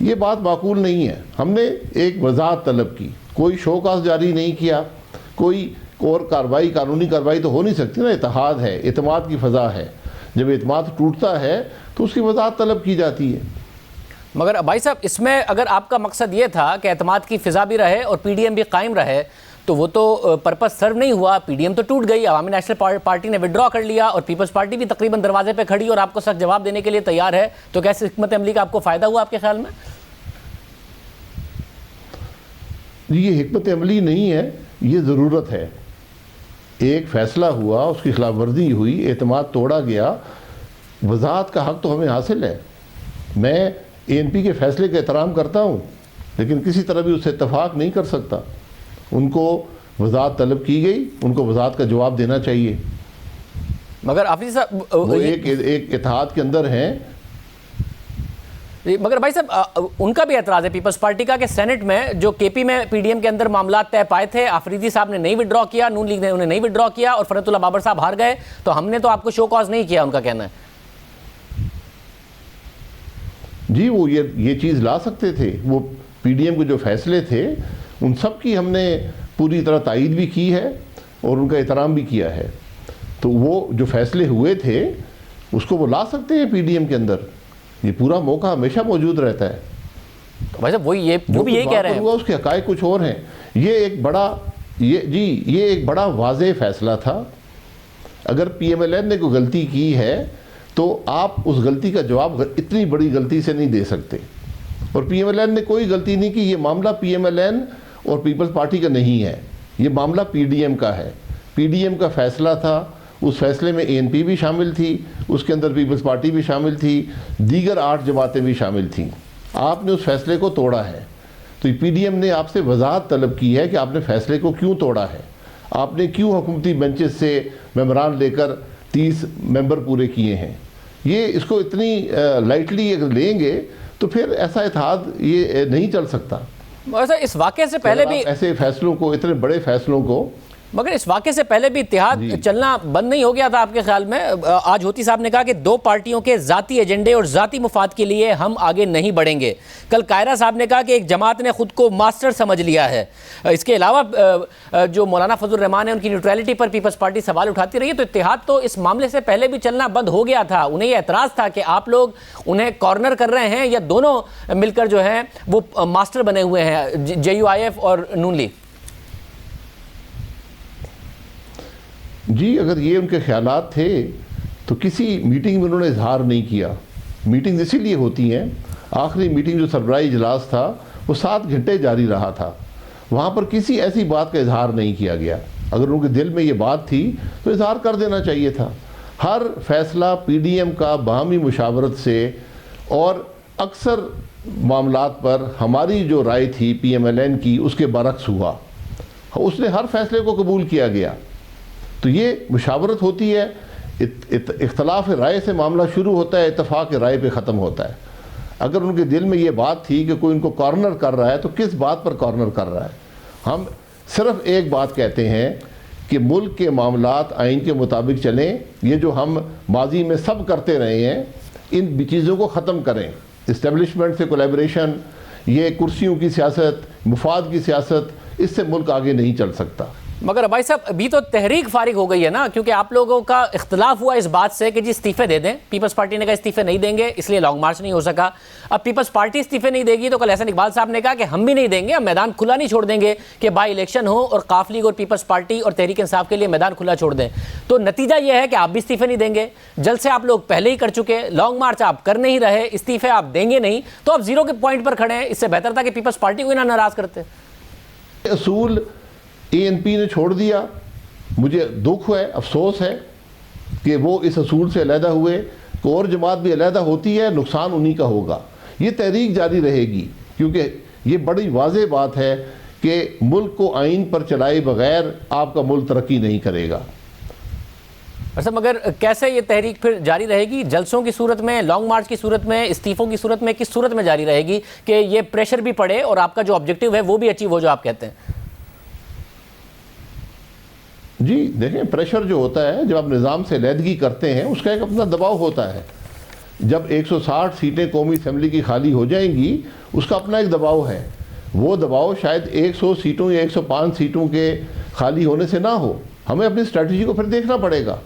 یہ بات معقول نہیں ہے. ہم نے ایک وضاحت طلب کی, کوئی شو کاز جاری نہیں کیا, کوئی اور کارروائی, قانونی کارروائی تو ہو نہیں سکتی نا. اتحاد ہے, اعتماد کی فضا ہے, جب اعتماد ٹوٹتا ہے تو اس کی وضاحت طلب کی جاتی ہے. مگر بھائی صاحب اس میں اگر آپ کا مقصد یہ تھا کہ اعتماد کی فضا بھی رہے اور پی ڈی ایم بھی قائم رہے تو وہ تو پرپس سرو نہیں ہوا. پی ڈی ایم تو ٹوٹ گئی, عوامی نیشنل پارٹی نے وڈرا کر لیا اور پیپلز پارٹی بھی تقریباً دروازے پہ کھڑی اور آپ کو سخت جواب دینے کے لیے تیار ہے. تو کیسے حکمت عملی کا آپ کو فائدہ ہوا آپ کے خیال میں؟ یہ حکمت عملی نہیں ہے, یہ ضرورت ہے. ایک فیصلہ ہوا, اس کی خلاف ورزی ہوئی, اعتماد توڑا گیا, وضاحت کا حق تو ہمیں حاصل ہے. میں اے این پی کے فیصلے کا احترام کرتا ہوں لیکن کسی طرح بھی اس سے اتفاق نہیں کر سکتا. ان کو وضاحت طلب کی گئی, ان کو وضاحت کا جواب دینا چاہیے. مگر حافظ صاحب وہ ایک اتحاد کے اندر ہیں. مگر بھائی صاحب ان کا بھی اعتراض ہے پیپلز پارٹی کا کہ سینٹ میں جو کے پی میں پی ڈی ایم کے اندر معاملات طے پائے تھے, آفریدی صاحب نے نہیں وڈرا کیا, نون لیگ نے انہیں نہیں وڈرا کیا اور فرحت اللہ بابر صاحب ہار گئے, تو ہم نے تو آپ کو شو کاز نہیں کیا, ان کا کہنا ہے. جی وہ یہ چیز لا سکتے تھے. وہ پی ڈی ایم کے جو فیصلے تھے ان سب کی ہم نے پوری طرح تائید بھی کی ہے اور ان کا احترام بھی کیا ہے. تو وہ جو فیصلے ہوئے تھے اس کو وہ لا سکتے ہیں پی ڈی ایم کے اندر. یہ پورا موقع ہمیشہ موجود رہتا ہے. بھائی صاحب وہ بھی یہی کہہ رہے ہیں. اس کے حقائق کچھ اور ہیں. یہ ایک بڑا واضح فیصلہ تھا. اگر پی ایم ایل این نے کوئی غلطی کی ہے تو آپ اس غلطی کا جواب اتنی بڑی غلطی سے نہیں دے سکتے. اور پی ایم ایل این نے کوئی غلطی نہیں کی. یہ معاملہ پی ایم ایل این اور پیپلز پارٹی کا نہیں ہے, یہ معاملہ پی ڈی ایم کا ہے. پی ڈی ایم کا فیصلہ تھا, اس فیصلے میں اے این پی بھی شامل تھی, اس کے اندر پیپلز پارٹی بھی شامل تھی, دیگر 8 جماعتیں بھی شامل تھیں. آپ نے اس فیصلے کو توڑا ہے. تو پی ڈی ایم نے آپ سے وضاحت طلب کی ہے کہ آپ نے فیصلے کو کیوں توڑا ہے, آپ نے کیوں حکومتی بینچز سے ممبران لے کر 30 ممبر پورے کیے ہیں. یہ اس کو اتنی لائٹلی اگر لیں گے تو پھر ایسا اتحاد یہ نہیں چل سکتا. اس واقعے سے پہلے بھی ایسے فیصلوں کو, اتنے بڑے فیصلوں کو, مگر اس واقعے سے پہلے بھی اتحاد چلنا بند نہیں ہو گیا تھا آپ کے خیال میں؟ آج ہوتی صاحب نے کہا کہ 2 پارٹیوں کے ذاتی ایجنڈے اور ذاتی مفاد کے لیے ہم آگے نہیں بڑھیں گے. کل قائرہ صاحب نے کہا کہ ایک جماعت نے خود کو ماسٹر سمجھ لیا ہے. اس کے علاوہ جو مولانا فضل الرحمان ہیں ان کی نیوٹرلٹی پر پیپلز پارٹی سوال اٹھاتی رہی ہے. تو اتحاد تو اس معاملے سے پہلے بھی چلنا بند ہو گیا تھا. انہیں یہ اعتراض تھا کہ آپ لوگ انہیں کارنر کر رہے ہیں یا دونوں مل کر جو ہیں وہ ماسٹر بنے ہوئے ہیں, جے یو آئی ایف اور نون لیگ. جی اگر یہ ان کے خیالات تھے تو کسی میٹنگ میں انہوں نے اظہار نہیں کیا. میٹنگ اسی لیے ہوتی ہیں. آخری میٹنگ جو سربراہی اجلاس تھا وہ 7 گھنٹے جاری رہا تھا, وہاں پر کسی ایسی بات کا اظہار نہیں کیا گیا. اگر ان کے دل میں یہ بات تھی تو اظہار کر دینا چاہیے تھا. ہر فیصلہ پی ڈی ایم کا باہمی مشاورت سے اور اکثر معاملات پر ہماری جو رائے تھی پی ایم ایل این کی اس کے برعکس ہوا. اس نے ہر فیصلے کو قبول کیا گیا. تو یہ مشاورت ہوتی ہے, اختلاف رائے سے معاملہ شروع ہوتا ہے, اتفاق رائے پہ ختم ہوتا ہے. اگر ان کے دل میں یہ بات تھی کہ کوئی ان کو کارنر کر رہا ہے تو کس بات پر کارنر کر رہا ہے؟ ہم صرف ایک بات کہتے ہیں کہ ملک کے معاملات آئین کے مطابق چلیں. یہ جو ہم ماضی میں سب کرتے رہے ہیں ان چیزوں کو ختم کریں. اسٹیبلشمنٹ سے کولیبریشن, یہ کرسیوں کی سیاست, مفاد کی سیاست, اس سے ملک آگے نہیں چل سکتا. مگر بھائی صاحب ابھی تو تحریک فارغ ہو گئی ہے نا, کیونکہ آپ لوگوں کا اختلاف ہوا اس بات سے کہ جی استعفے دے دیں. پیپلز پارٹی نے کہا استعفے نہیں دیں گے, اس لیے لانگ مارچ نہیں ہو سکا. اب پیپلز پارٹی استعفے نہیں دے گی تو کل احسن اقبال صاحب نے کہا کہ ہم بھی نہیں دیں گے, ہم میدان کھلا نہیں چھوڑ دیں گے کہ بائی الیکشن ہو اور قاف لیگ اور پیپلز پارٹی اور تحریک انصاف کے لیے میدان کھلا چھوڑ دیں. تو نتیجہ یہ ہے کہ آپ بھی استعفے نہیں دیں گے. جلسے آپ لوگ پہلے ہی کر چکے, لانگ مارچ آپ کر نہیں رہے, استعفے آپ دیں گے نہیں, تو آپ زیرو کے پوائنٹ پر کھڑے ہیں. اس سے بہتر تھا کہ پیپلز پارٹی کو نہ ناراض کرتے. اصول اے این پی نے چھوڑ دیا. مجھے دکھ ہے, افسوس ہے کہ وہ اس اصول سے علیحدہ ہوئے. کوئی اور جماعت بھی علیحدہ ہوتی ہے, نقصان انہی کا ہوگا. یہ تحریک جاری رہے گی کیونکہ یہ بڑی واضح بات ہے کہ ملک کو آئین پر چلائے بغیر آپ کا ملک ترقی نہیں کرے گا. اچھا مگر کیسے یہ تحریک پھر جاری رہے گی؟ جلسوں کی صورت میں, لانگ مارچ کی صورت میں, استعفوں کی صورت میں, کس صورت میں جاری رہے گی کہ یہ پریشر بھی پڑے اور آپ کا جو آبجیکٹیو ہے وہ بھی اچیو ہو جو آپ کہتے ہیں؟ جی دیکھیں, پریشر جو ہوتا ہے جب آپ نظام سے علیحدگی کرتے ہیں اس کا ایک اپنا دباؤ ہوتا ہے. جب 160 سیٹیں قومی اسمبلی کی خالی ہو جائیں گی اس کا اپنا ایک دباؤ ہے. وہ دباؤ شاید 100 سیٹوں یا 105 سیٹوں کے خالی ہونے سے نہ ہو. ہمیں اپنی اسٹریٹجی کو پھر دیکھنا پڑے گا.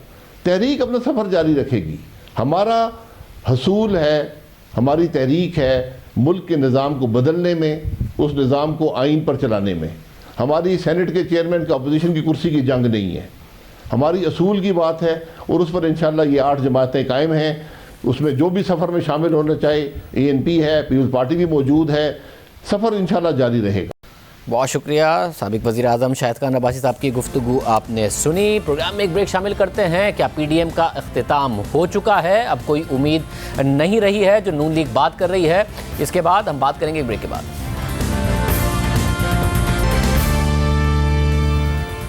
تحریک اپنا سفر جاری رکھے گی. ہمارا حصول ہے, ہماری تحریک ہے ملک کے نظام کو بدلنے میں, اس نظام کو آئین پر چلانے میں. ہماری سینٹ کے چیئرمین کا اپوزیشن کی کرسی کی جنگ نہیں ہے, ہماری اصول کی بات ہے, اور اس پر انشاءاللہ یہ 8 جماعتیں قائم ہیں. اس میں جو بھی سفر میں شامل ہونا چاہے, ANP ہے, پیپلز پارٹی بھی موجود ہے, سفر انشاءاللہ جاری رہے گا. بہت شکریہ. سابق وزیر اعظم شاہد خان عباسی صاحب کی گفتگو آپ نے سنی. پروگرام میں ایک بریک شامل کرتے ہیں. کیا PDM کا اختتام ہو چکا ہے؟ اب کوئی امید نہیں رہی ہے جو نون لیگ بات کر رہی ہے. اس کے بعد ہم بات کریں گے ایک بریک کے بعد.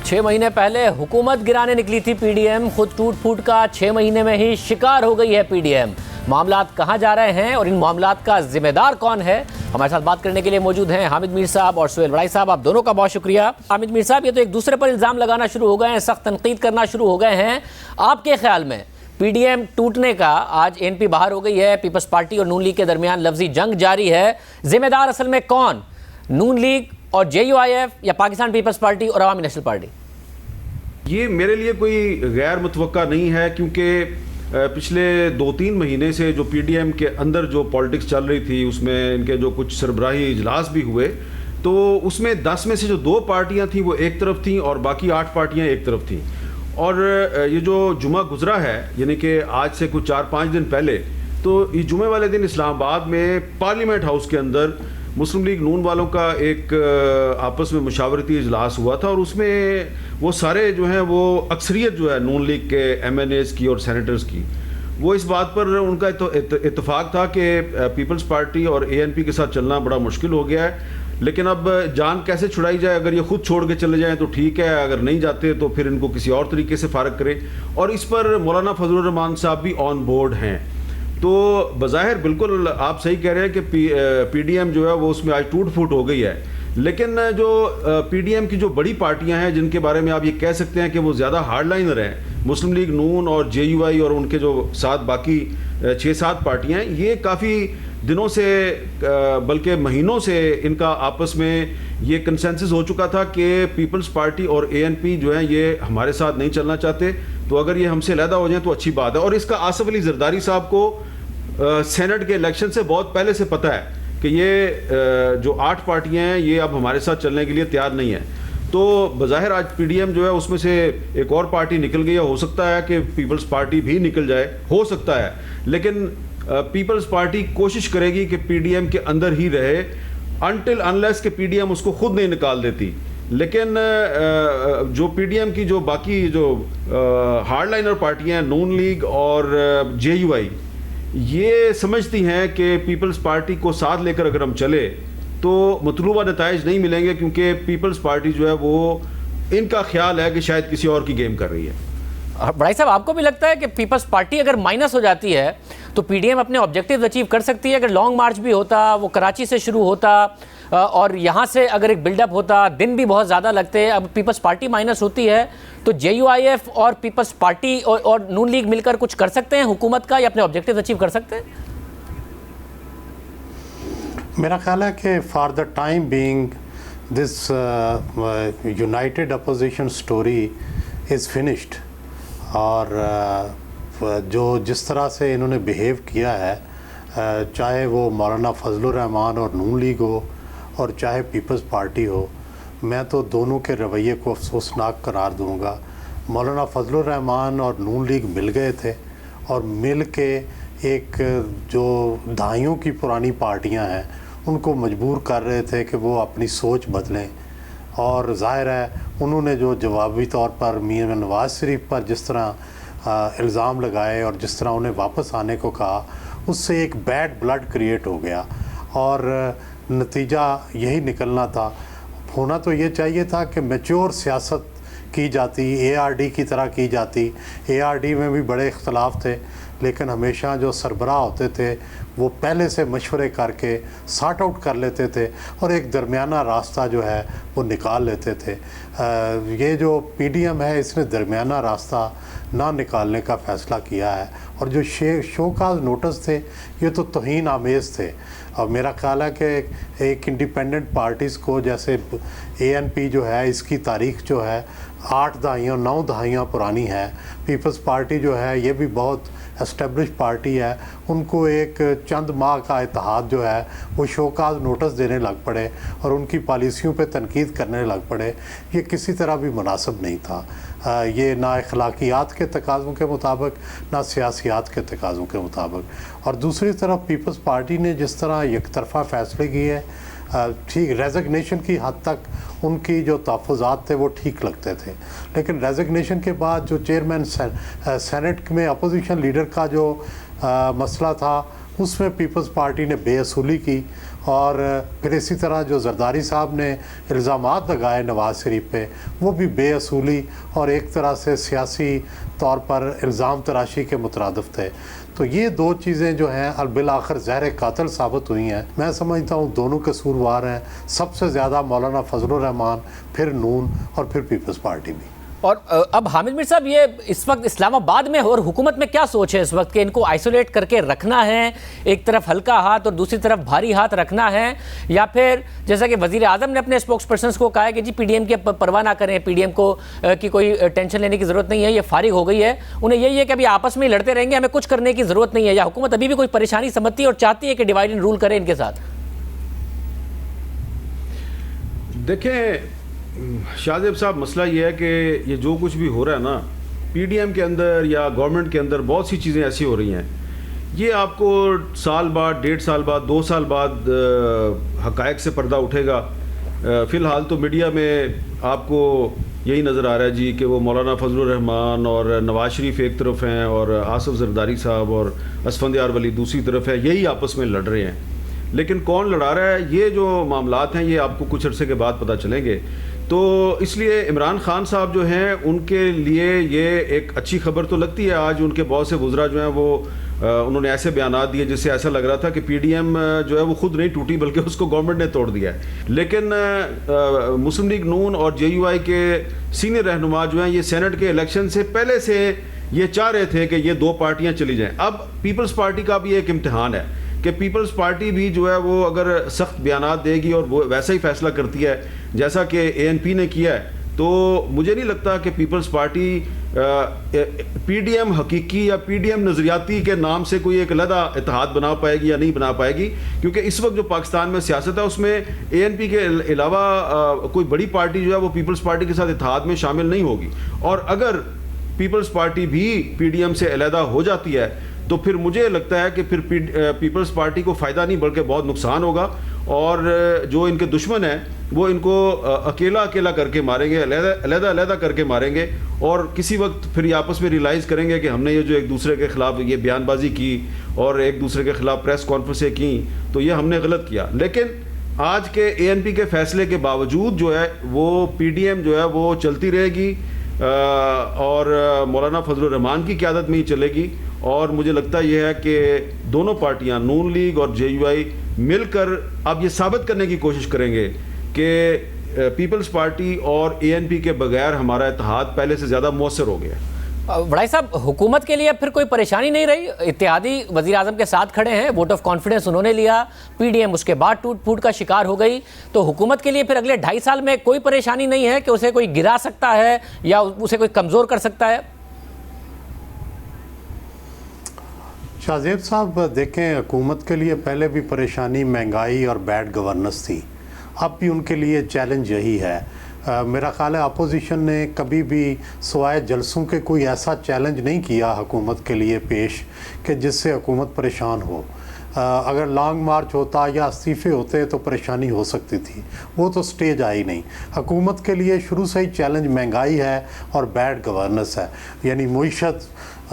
6 مہینے پہلے حکومت گرانے نکلی تھی PDM, خود ٹوٹ پھوٹ کا 6 مہینے میں ہی شکار ہو گئی ہے PDM. معاملات کہاں جا رہے ہیں اور ان معاملات کا ذمہ دار کون ہے؟ ہمارے ساتھ بات کرنے کے لیے موجود ہیں حامد میر صاحب اور سہیل وڑائی صاحب. آپ دونوں کا بہت شکریہ. حامد میر صاحب, یہ تو ایک دوسرے پر الزام لگانا شروع ہو گئے ہیں, سخت تنقید کرنا شروع ہو گئے ہیں. آپ کے خیال میں PDM ٹوٹنے کا, آج ANP باہر ہو گئی ہے, پیپلز پارٹی اور نون لیگ کے درمیان لفظی جنگ جاری ہے, ذمہ دار اصل میں کون؟ نون لیگ اور JUIF یا پاکستان پیپلز پارٹی اور عوامی نیشنل پارٹی؟ یہ میرے لیے کوئی غیر متوقع نہیں ہے, کیونکہ پچھلے 2-3 مہینے سے جو PDM کے اندر جو پالیٹکس چل رہی تھی, اس میں ان کے جو کچھ سربراہی اجلاس بھی ہوئے, تو اس میں 10 میں سے جو 2 پارٹیاں تھیں وہ ایک طرف تھیں اور باقی 8 پارٹیاں ایک طرف تھیں. اور یہ جو جمعہ گزرا ہے, یعنی کہ آج سے کچھ 4-5 دن پہلے, تو یہ جمعے والے دن اسلام آباد میں پارلیمنٹ ہاؤس کے اندر مسلم لیگ نون والوں کا ایک آپس میں مشاورتی اجلاس ہوا تھا, اور اس میں وہ سارے جو ہیں وہ اکثریت جو ہے نون لیگ کے MNAs کی اور سینیٹرز کی, وہ اس بات پر ان کا اتفاق تھا کہ پیپلز پارٹی اور ANP کے ساتھ چلنا بڑا مشکل ہو گیا ہے, لیکن اب جان کیسے چھڑائی جائے. اگر یہ خود چھوڑ کے چلے جائیں تو ٹھیک ہے, اگر نہیں جاتے تو پھر ان کو کسی اور طریقے سے فارغ کریں. اور اس پر مولانا فضل الرحمان صاحب بھی آن بورڈ ہیں. تو بظاہر بالکل آپ صحیح کہہ رہے ہیں کہ PDM جو ہے وہ اس میں آج ٹوٹ پھوٹ ہو گئی ہے, لیکن جو PDM کی جو بڑی پارٹیاں ہیں جن کے بارے میں آپ یہ کہہ سکتے ہیں کہ وہ زیادہ ہارڈ لائنر ہیں, مسلم لیگ نون اور JUI اور ان کے جو ساتھ باقی 6-7 پارٹیاں ہیں, یہ کافی دنوں سے بلکہ مہینوں سے ان کا آپس میں یہ کنسنسس ہو چکا تھا کہ پیپلز پارٹی اور ANP جو ہیں یہ ہمارے ساتھ نہیں چلنا چاہتے, تو اگر یہ ہم سے علیحدہ ہو جائیں تو اچھی بات ہے. اور اس کا آصف علی زرداری صاحب کو سینٹ کے الیکشن سے بہت پہلے سے پتہ ہے کہ یہ جو 8 پارٹیاں ہیں یہ اب ہمارے ساتھ چلنے کے لیے تیار نہیں ہیں. تو بظاہر آج PDM جو ہے اس میں سے ایک اور پارٹی نکل گئی ہے, ہو سکتا ہے کہ پیپلز پارٹی بھی نکل جائے, ہو سکتا ہے, لیکن پیپلز پارٹی کوشش کرے گی کہ PDM کے اندر ہی رہے انٹل انلیس کہ PDM اس کو خود نہیں نکال دیتی. لیکن جو PDM کی جو باقی جو ہارڈ لائنر پارٹیاں ہیں, نون لیگ اور JUI, یہ سمجھتی ہیں کہ پیپلز پارٹی کو ساتھ لے کر اگر ہم چلے تو مطلوبہ نتائج نہیں ملیں گے, کیونکہ پیپلز پارٹی جو ہے وہ ان کا خیال ہے کہ شاید کسی اور کی گیم کر رہی ہے. بھائی صاحب, آپ کو بھی لگتا ہے کہ پیپلز پارٹی اگر مائنس ہو جاتی ہے تو PDM اپنے آبجیکٹیوز اچیو کر سکتی ہے؟ اگر لانگ مارچ بھی ہوتا, وہ کراچی سے شروع ہوتا اور یہاں سے اگر ایک بلڈ اپ ہوتا, دن بھی بہت زیادہ لگتے, اب پیپلز پارٹی مائنس ہوتی ہے تو JUIF اور پیپلز پارٹی اور نون لیگ مل کر کچھ کر سکتے ہیں حکومت کا, یا اپنے آبجیکٹیوز اچیو کر سکتے ہیں؟ میرا خیال ہے کہ for the time being this United opposition story is finished, اور جو جس طرح سے انہوں نے بیہیو کیا ہے, چاہے وہ مولانا فضل الرحمان اور نون لیگ ہو اور چاہے پیپلز پارٹی ہو, میں تو دونوں کے رویے کو افسوسناک قرار دوں گا. مولانا فضل الرحمان اور نون لیگ مل گئے تھے اور مل کے ایک جو دہائیوں کی پرانی پارٹیاں ہیں ان کو مجبور کر رہے تھے کہ وہ اپنی سوچ بدلیں, اور ظاہر ہے انہوں نے جو جوابی طور پر میاں نواز شریف پر جس طرح الزام لگائے اور جس طرح انہیں واپس آنے کو کہا, اس سے ایک بیڈ بلڈ کریٹ ہو گیا اور نتیجہ یہی نکلنا تھا. ہونا تو یہ چاہیے تھا کہ میچور سیاست کی جاتی, ARD کی طرح کی جاتی. ARD میں بھی بڑے اختلاف تھے, لیکن ہمیشہ جو سربراہ ہوتے تھے وہ پہلے سے مشورے کر کے سارٹ آؤٹ کر لیتے تھے اور ایک درمیانہ راستہ جو ہے وہ نکال لیتے تھے. یہ جو پی ڈی ایم ہے اس نے درمیانہ راستہ نہ نکالنے کا فیصلہ کیا ہے, اور جو شو کاز نوٹس تھے یہ تو توہین آمیز تھے. اور میرا خیال ہے کہ ایک انڈیپینڈنٹ پارٹیز کو, جیسے اے این پی جو ہے اس کی تاریخ جو ہے 8 دہائیاں 9 دہائیاں پرانی ہے, پیپلز پارٹی جو ہے یہ بھی بہت اسٹیبلش پارٹی ہے, ان کو ایک چند ماہ کا اتحاد جو ہے وہ شوکاز نوٹس دینے لگ پڑے اور ان کی پالیسیوں پہ تنقید کرنے لگ پڑے, یہ کسی طرح بھی مناسب نہیں تھا. یہ نہ اخلاقیات کے تقاضوں کے مطابق نہ سیاسیات کے تقاضوں کے مطابق. اور دوسری طرف پیپلز پارٹی نے جس طرح یک طرفہ فیصلے کیے, ٹھیک ریزگنیشن کی حد تک ان کی جو تحفظات تھے وہ ٹھیک لگتے تھے, لیکن ریزگنیشن کے بعد جو چیئرمین سینٹ میں اپوزیشن لیڈر کا جو مسئلہ تھا اس میں پیپلز پارٹی نے بے اصولی کی, اور پھر اسی طرح جو زرداری صاحب نے الزامات لگائے نواز شریف پہ وہ بھی بے اصولی اور ایک طرح سے سیاسی طور پر الزام تراشی کے مترادف تھے. تو یہ دو چیزیں جو ہیں بالآخر زہر قاتل ثابت ہوئی ہیں. میں سمجھتا ہوں دونوں قصوروار ہیں, سب سے زیادہ مولانا فضل الرحمان, پھر نون اور پھر پیپلز پارٹی بھی. اور اب حامد میر صاحب, یہ اس وقت اسلام آباد میں اور حکومت میں کیا سوچ ہے اس وقت کہ ان کو آئسولیٹ کر کے رکھنا ہے, ایک طرف ہلکا ہاتھ اور دوسری طرف بھاری ہاتھ رکھنا ہے, یا پھر جیسا کہ وزیر اعظم نے اپنے اسپوکس پرسنس کو کہا ہے کہ جی پی ڈی ایم کی پرواہ نہ کریں, پی ڈی ایم کو کی کوئی ٹینشن لینے کی ضرورت نہیں ہے, یہ فارغ ہو گئی ہے, انہیں یہی ہے کہ ابھی آپس میں ہی لڑتے رہیں گے, ہمیں کچھ کرنے کی ضرورت نہیں ہے, یا حکومت ابھی بھی کوئی پریشانی سمجھتی ہے اور چاہتی ہے کہ ڈیوائڈ اینڈ رول کرے ان کے ساتھ؟ دیکھیں شاہزیب صاحب, مسئلہ یہ ہے کہ یہ جو کچھ بھی ہو رہا ہے نا پی ڈی ایم کے اندر یا گورنمنٹ کے اندر, بہت سی چیزیں ایسی ہو رہی ہیں, یہ آپ کو سال بعد 1.5 سال بعد 2 سال بعد حقائق سے پردہ اٹھے گا. فی الحال تو میڈیا میں آپ کو یہی نظر آ رہا ہے جی کہ وہ مولانا فضل الرحمان اور نواز شریف ایک طرف ہیں اور آصف زرداری صاحب اور اسفندیار ولی دوسری طرف ہے, یہی آپس میں لڑ رہے ہیں. لیکن کون لڑا رہا ہے, یہ جو معاملات ہیں یہ آپ کو کچھ عرصے کے بعد پتہ چلیں گے. تو اس لیے عمران خان صاحب جو ہیں ان کے لیے یہ ایک اچھی خبر تو لگتی ہے. آج ان کے بہت سے وزراء جو ہیں وہ انہوں نے ایسے بیانات دیے جس سے ایسا لگ رہا تھا کہ پی ڈی ایم جو ہے وہ خود نہیں ٹوٹی بلکہ اس کو گورنمنٹ نے توڑ دیا ہے. لیکن مسلم لیگ نون اور جے یو آئی کے سینئر رہنما جو ہیں یہ سینٹ کے الیکشن سے پہلے سے یہ چاہ رہے تھے کہ یہ 2 پارٹیاں چلی جائیں. اب پیپلز پارٹی کا بھی ایک امتحان ہے کہ پیپلز پارٹی بھی جو ہے وہ اگر سخت بیانات دے گی اور وہ ویسا ہی فیصلہ کرتی ہے جیسا کہ اے این پی نے کیا ہے, تو مجھے نہیں لگتا کہ پیپلز پارٹی پی ڈی ایم حقیقی یا پی ڈی ایم نظریاتی کے نام سے کوئی ایک علیحدہ اتحاد بنا پائے گی یا نہیں بنا پائے گی, کیونکہ اس وقت جو پاکستان میں سیاست ہے اس میں اے این پی کے علاوہ کوئی بڑی پارٹی جو ہے وہ پیپلز پارٹی کے ساتھ اتحاد میں شامل نہیں ہوگی. اور اگر پیپلز پارٹی بھی پی ڈی ایم سے علیحدہ ہو جاتی ہے تو پھر مجھے لگتا ہے کہ پھر پیپلز پارٹی کو فائدہ نہیں بلکہ بہت نقصان ہوگا, اور جو ان کے دشمن ہیں وہ ان کو اکیلا کر کے ماریں گے, علیحدہ کر کے ماریں گے, اور کسی وقت پھر یہ آپس میں ریلائز کریں گے کہ ہم نے یہ جو ایک دوسرے کے خلاف یہ بیان بازی کی اور ایک دوسرے کے خلاف پریس کانفرنسیں کی تو یہ ہم نے غلط کیا. لیکن آج کے اے این پی کے فیصلے کے باوجود جو ہے وہ پی ڈی ایم جو ہے وہ چلتی رہے گی اور مولانا فضل الرحمان کی قیادت میں ہی چلے گی. اور مجھے لگتا یہ ہے کہ دونوں پارٹیاں نون لیگ اور جے یو آئی مل کر اب یہ ثابت کرنے کی کوشش کریں گے کہ پیپلز پارٹی اور اے این پی کے بغیر ہمارا اتحاد پہلے سے زیادہ مؤثر ہو گیا. بڑائی صاحب, حکومت کے لیے پھر کوئی پریشانی نہیں رہی, اتحادی وزیر اعظم کے ساتھ کھڑے ہیں, ووٹ آف کانفیڈنس انہوں نے لیا, پی ڈی ایم اس کے بعد ٹوٹ پھوٹ کا شکار ہو گئی, تو حکومت کے لیے پھر اگلے 2.5 سال میں کوئی پریشانی نہیں ہے کہ اسے کوئی گرا سکتا ہے یا اسے کوئی کمزور کر سکتا ہے؟ شاہزیب صاحب دیکھیں, حکومت کے لیے پہلے بھی پریشانی مہنگائی اور بیڈ گورننس تھی, اب بھی ان کے لیے چیلنج یہی ہے. میرا خیال ہے اپوزیشن نے کبھی بھی سوائے جلسوں کے کوئی ایسا چیلنج نہیں کیا حکومت کے لیے پیش کہ جس سے حکومت پریشان ہو. اگر لانگ مارچ ہوتا یا استعفے ہوتے تو پریشانی ہو سکتی تھی, وہ تو سٹیج آئی نہیں. حکومت کے لیے شروع سے ہی چیلنج مہنگائی ہے اور بیڈ گورننس ہے, یعنی معیشت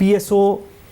PSO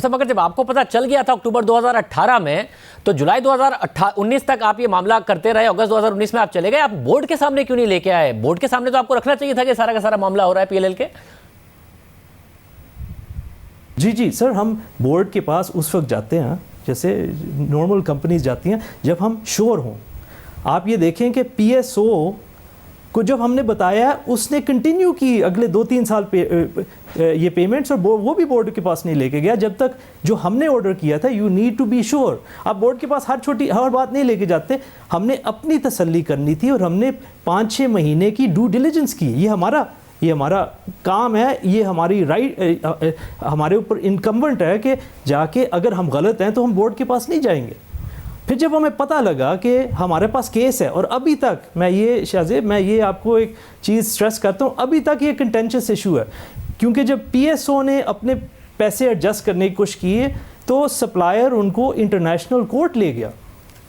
صاحب اگر جب آپ کو پتہ چل گیا تھا اکتوبر 2018 میں تو جولائی 2019 تک آپ یہ معاملہ کرتے رہے, اگست 2019 میں آپ چلے گئے, آپ بورڈ کے سامنے کیوں نہیں لے کے آئے؟ بورڈ کے سامنے تو آپ کو رکھنا چاہیے تھا کہ سارا کا سارا معاملہ ہو رہا ہے پی ایل ایل کے. جی سر, ہم بورڈ کے پاس اس وقت جاتے ہیں جیسے نارمل کمپنیز جاتی ہیں جب ہم شور ہوں. آپ یہ دیکھیں کہ پی ایس او کو جب ہم نے بتایا اس نے کنٹینیو کی اگلے 2-3 سال یہ پیمنٹس, اور وہ بھی بورڈ کے پاس نہیں لے کے گیا جب تک جو ہم نے آرڈر کیا تھا. You need to be sure. آپ بورڈ کے پاس ہر بات نہیں لے کے جاتے. ہم نے اپنی تسلی کرنی تھی اور ہم نے 5-6 مہینے کی ڈیو ڈیلیجنس کی. یہ ہمارا کام ہے, یہ ہماری رائٹ, ہمارے اوپر انکمبنٹ ہے کہ جا کے اگر ہم غلط ہیں تو ہم بورڈ کے پاس نہیں جائیں گے. پھر جب ہمیں پتہ لگا کہ ہمارے پاس کیس ہے, اور ابھی تک میں یہ آپ کو ایک چیز سٹریس کرتا ہوں, ابھی تک یہ کنٹینشس ایشو ہے, کیونکہ جب پی ایس او نے اپنے پیسے ایڈجسٹ کرنے کی کوشش کی تو سپلائر ان کو انٹرنیشنل کورٹ لے گیا.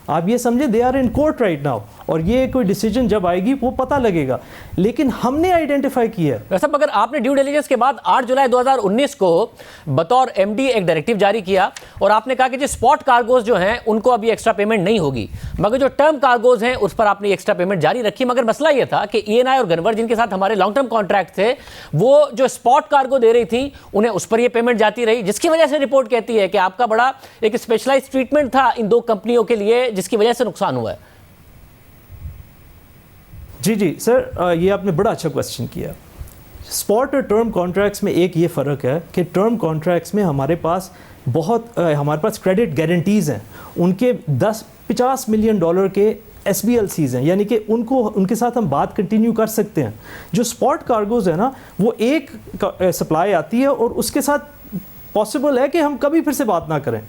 آپ یہ سمجھے they are in court right now, اور یہ کوئی ڈیسیجن جب آئے گی وہ پتہ لگے گا. لیکن ہم نے آئیڈینٹیفائی کیا ہے. صاحب اگر آپ نے ڈیو ڈیلیجنس کے بعد 8 جولائی 2019 کو بطور ایم ڈی ایک ڈائریکٹیو جاری کیا اور آپ نے کہا کہ اسپاٹ کارگوز جو ہیں ان کو ابھی ایکسٹرا پیمنٹ نہیں ہوگی, مگر جو ٹرم کارگوز ہیں اس پر آپ نے ایکسٹرا پیمنٹ جاری رکھی. مگر مسئلہ یہ تھا کہ ای این آئی اور گنور جن کے ساتھ ہمارے لانگ ٹرم کانٹریکٹ تھے وہ جو اسپاٹ کارگو دے رہی تھی انہیں اس پر یہ پیمنٹ جاتی رہی, جس کی وجہ سے رپورٹ کہتی ہے کہ آپ کا بڑا ایک اسپیشلائز ٹریٹمنٹ تھا ان 2 کمپنیوں کے لیے جس کی وجہ سے نقصان ہوا ہے. جی سر, یہ آپ نے بڑا اچھا کوسچن کیا. اسپاٹ اور ٹرم کانٹریکٹس میں ایک یہ فرق ہے کہ ٹرم کانٹریکٹس میں ہمارے پاس کریڈٹ گارنٹیز ہیں, ان کے $50 ملین کے ایس بی ایل سیز ہیں, یعنی کہ ان کے ساتھ ہم بات کنٹینیو کر سکتے ہیں. جو اسپاٹ کارگوز ہے نا, وہ ایک سپلائی آتی ہے اور اس کے ساتھ پاسبل ہے کہ ہم کبھی پھر سے بات نہ کریں.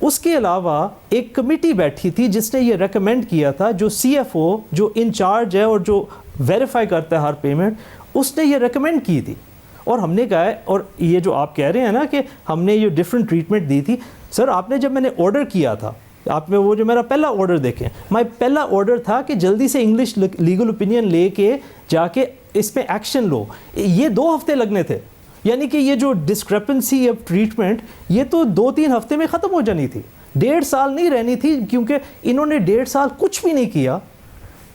اس کے علاوہ ایک کمیٹی بیٹھی تھی جس نے یہ ریکمینڈ کیا تھا, جو سی ایف او جو انچارج ہے اور جو ویریفائی کرتا ہے ہر پیمنٹ, اس نے یہ ریکمینڈ کی تھی. اور ہم نے کہا ہے, اور یہ جو آپ کہہ رہے ہیں نا کہ ہم نے یہ ڈفرینٹ ٹریٹمنٹ دی تھی, سر آپ نے جب میں نے آرڈر کیا تھا, آپ نے وہ جو میرا پہلا آرڈر دیکھیں, پہلا آرڈر تھا کہ جلدی سے انگلش لیگل اوپینین لے کے جا کے اس میں ایکشن لو. یہ 2 ہفتے لگنے تھے, یعنی کہ یہ جو ڈسکرپنسی آف ٹریٹمنٹ یہ تو 2-3 ہفتے میں ختم ہو جانی تھی, 1.5 سال نہیں رہنی تھی, کیونکہ انہوں نے 1.5 سال کچھ بھی نہیں کیا,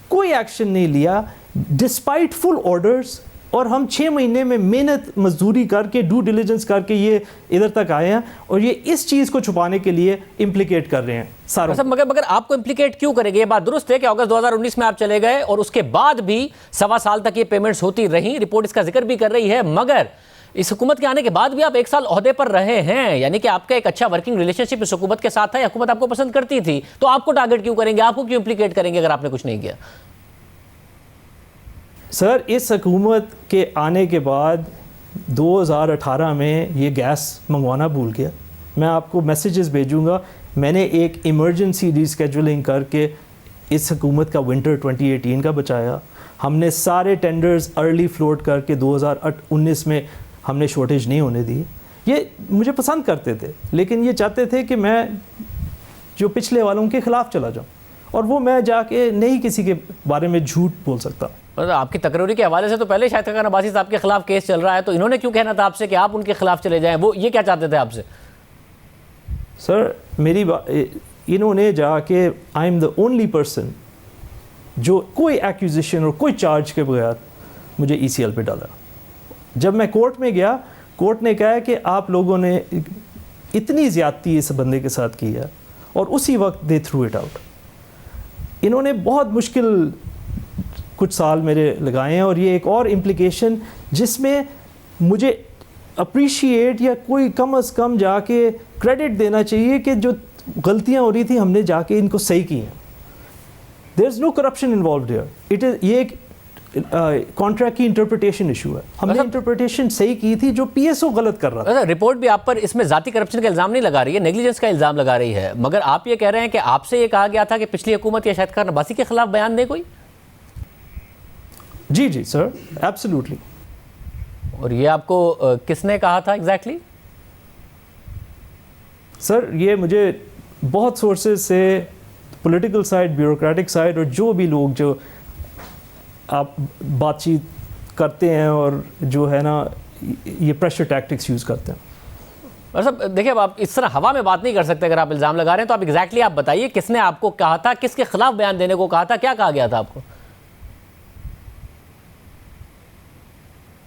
کوئی ایکشن نہیں لیا ڈسپائٹ فل آرڈرز. اور ہم 6 مہینے میں محنت مزدوری کر کے ڈیو ڈیلیجنس کر کے یہ ادھر تک آئے ہیں, اور یہ اس چیز کو چھپانے کے لیے امپلیکیٹ کر رہے ہیں سارا. مگر آپ کو امپلیکیٹ کیوں کریں گے؟ یہ بات درست ہے کہ اگست 2019 میں آپ چلے گئے اور اس کے بعد بھی 1.25 سال تک یہ پیمنٹس ہوتی رہیں, رپورٹ اس کا ذکر بھی کر رہی ہے, مگر اس حکومت کے آنے کے بعد بھی آپ 1 سال عہدے پر رہے ہیں, یعنی کہ آپ کا ایک اچھا ورکنگ ریلیشن شپ اس حکومت کے ساتھ ہے, حکومت آپ کو پسند کرتی تھی, تو آپ کو ٹارگٹ کیوں کریں گے, آپ کو کیوں امپلیکیٹ کریں گے اگر آپ نے کچھ نہیں کیا؟ سر اس حکومت کے آنے کے بعد 2018 میں یہ گیس منگوانا بھول گیا. میں آپ کو میسیجز بھیجوں گا, میں نے ایک ایمرجنسی ری اسکیجولنگ کر کے اس حکومت کا ونٹر 2018 کا بچایا. ہم نے سارے ٹینڈرز ارلی فلوٹ کر کے 2019 میں ہم نے شارٹیج نہیں ہونے دی. یہ مجھے پسند کرتے تھے, لیکن یہ چاہتے تھے کہ میں جو پچھلے والوں کے خلاف چلا جاؤں, اور وہ میں جا کے نہیں کسی کے بارے میں جھوٹ بول سکتا. آپ کی تقرری کے حوالے سے تو پہلے شاہد خاقان عباسی صاحب کے خلاف کیس چل رہا ہے, تو انہوں نے کیوں کہنا تھا آپ سے کہ آپ ان کے خلاف چلے جائیں؟ وہ یہ کیا چاہتے تھے آپ سے؟ سر انہوں نے جا کے I am the only person جو کوئی ایکوزیشن اور کوئی چارج کے بغیر مجھے ای سی ایل پہ ڈالا. جب میں کورٹ میں گیا, کورٹ نے کہا کہ آپ لوگوں نے اتنی زیادتی اس بندے کے ساتھ کی ہے, اور اسی وقت دے تھرو اٹ آؤٹ. انہوں نے بہت مشکل کچھ سال میرے لگائے ہیں, اور یہ ایک اور امپلیکیشن جس میں مجھے اپریشیٹ یا کوئی کم از کم جا کے کریڈٹ دینا چاہیے کہ جو غلطیاں ہو رہی تھیں ہم نے جا کے ان کو صحیح کی ہیں. There is no corruption involved here. It is یہ ایک کانٹریکٹ کی انٹرپریٹیشن ایشو ہے. ہم نے انٹرپریٹیشن صحیح کی تھی جو پی ایس او غلط کر رہا تھا. رپورٹ بھی آپ پر اس میں ذاتی کرپشن کا الزام نہیں لگا رہی ہے, نیگلیجنس کا الزام لگا رہی ہے, مگر آپ یہ کہہ رہے ہیں کہ آپ سے یہ کہا گیا تھا کہ پچھلی حکومت یا شاہد خاقان عباسی کے خلاف بیان دے کوئی. جی سر, ایبسلیوٹلی. اور یہ آپ کو کس نے کہا تھا ایگزیکٹلی؟ سر یہ مجھے بہت سورسز سے, پولیٹیکل سائڈ, بیوروکریٹک سائڈ, اور جو بھی لوگ جو آپ بات چیت کرتے ہیں اور جو ہے نا یہ پریشر ٹیکٹکس یوز کرتے ہیں. اور صاحب دیکھیں اب آپ اس طرح ہوا میں بات نہیں کر سکتے اگر آپ الزام لگا رہے ہیں تو آپ ایگزیکٹلی آپ بتائیے کس نے آپ کو کہا تھا, کس کے خلاف بیان دینے کو کہا تھا, کیا کہا گیا تھا آپ کو؟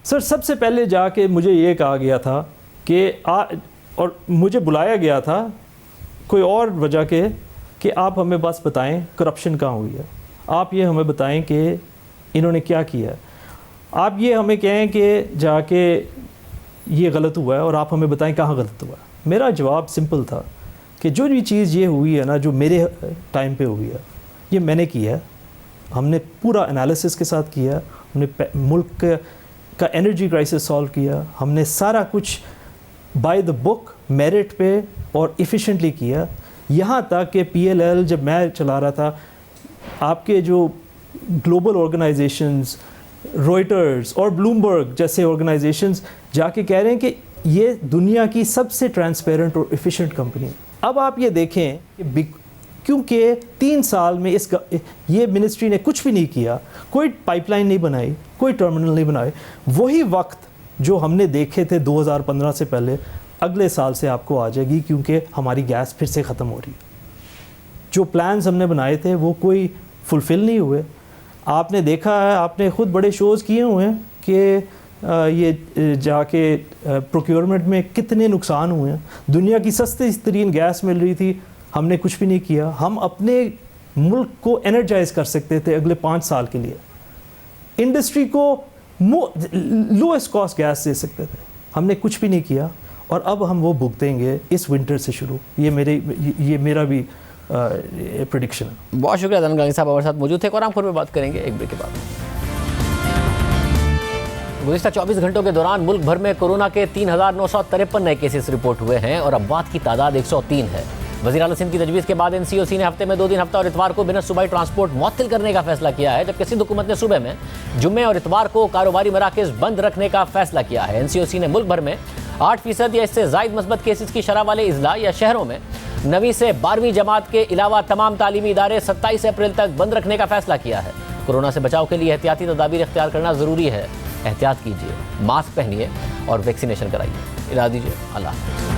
سر سب سے پہلے جا کے مجھے یہ کہا گیا تھا کہ اور مجھے بلایا گیا تھا کوئی اور وجہ کے کہ آپ ہمیں بس بتائیں کرپشن کہاں ہوئی ہے, آپ یہ ہمیں بتائیں کہ انہوں نے کیا کیا ہے, آپ یہ ہمیں کہیں کہ جا کے یہ غلط ہوا ہے اور آپ ہمیں بتائیں کہاں غلط ہوا ہے. میرا جواب سمپل تھا کہ جو بھی چیز یہ ہوئی ہے نا, جو میرے ٹائم پہ ہوئی ہے, یہ میں نے کی ہے. ہم نے پورا انالیسس کے ساتھ کیا, ہم نے ملک کا انرجی کرائسس سالو کیا, ہم نے سارا کچھ بائی دا بک میرٹ پہ اور ایفیشینٹلی کیا. یہاں تک کہ پی ایل ایل جب میں چلا رہا تھا, آپ کے جو گلوبل آرگنائزیشنز روئٹرز اور بلومبرگ جیسے آرگنائزیشنز جا کے کہہ رہے ہیں کہ یہ دنیا کی سب سے ٹرانسپیرنٹ اور ایفیشینٹ کمپنی ہے. اب آپ یہ دیکھیں کہ کیونکہ 3 سال میں یہ منسٹری نے کچھ بھی نہیں کیا, کوئی پائپ لائن نہیں بنائی, کوئی ٹرمینل نہیں بنائے, وہی وقت جو ہم نے دیکھے تھے 2015 سے پہلے اگلے سال سے آپ کو آ جائے گی, کیونکہ ہماری گیس پھر سے ختم ہو رہی ہے. جو پلانز ہم نے بنائے تھے وہ کوئی فلفل نہیں ہوئے. آپ نے دیکھا ہے, آپ نے خود بڑے شوز کیے ہوئے ہیں کہ یہ جا کے پروکیورمنٹ میں کتنے نقصان ہوئے ہیں. دنیا کی سستی ترین گیس مل رہی تھی, ہم نے کچھ بھی نہیں کیا. ہم اپنے ملک کو انرجائز کر سکتے تھے اگلے 5 سال کے لیے, انڈسٹری کو لوئسٹ کاسٹ گیس دے سکتے تھے, ہم نے کچھ بھی نہیں کیا. اور اب ہم وہ بھگتیں گے اس ونٹر سے شروع. یہ میرا بھی پریڈکشن ہے. بہت شکریہ دھن گانگی صاحب ہمارے ساتھ موجود تھے. قرآن خور میں بات کریں گے ایک بریک کے بعد. گزشتہ 24 گھنٹوں کے دوران ملک بھر میں کورونا کے 3,953 نئے کیسز رپورٹ ہوئے ہیں اور اموات کی تعداد 103 ہے. وزیر اعلیٰ سندھ کی تجویز کے بعد NCOC نے ہفتے میں 2 دن ہفتہ اور اتوار کو بین صوبائی ٹرانسپورٹ معطل کرنے کا فیصلہ کیا ہے, جبکہ سندھ حکومت نے صوبے میں جمعے اور اتوار کو کاروباری مراکز بند رکھنے کا فیصلہ کیا ہے. NCOC نے ملک بھر میں 8% یا اس سے زائد مثبت کیسز کی شرح والے اضلاع یا شہروں میں 9ویں سے 12ویں جماعت کے علاوہ تمام تعلیمی ادارے 27 اپریل تک بند رکھنے کا فیصلہ کیا ہے. کورونا سے بچاؤ کے لیے احتیاطی تدابیر اختیار کرنا ضروری ہے. احتیاط کیجیے, ماسک پہنیے اور ویکسینیشن کرائیے. اجازت دیجیے, اللہ حافظ.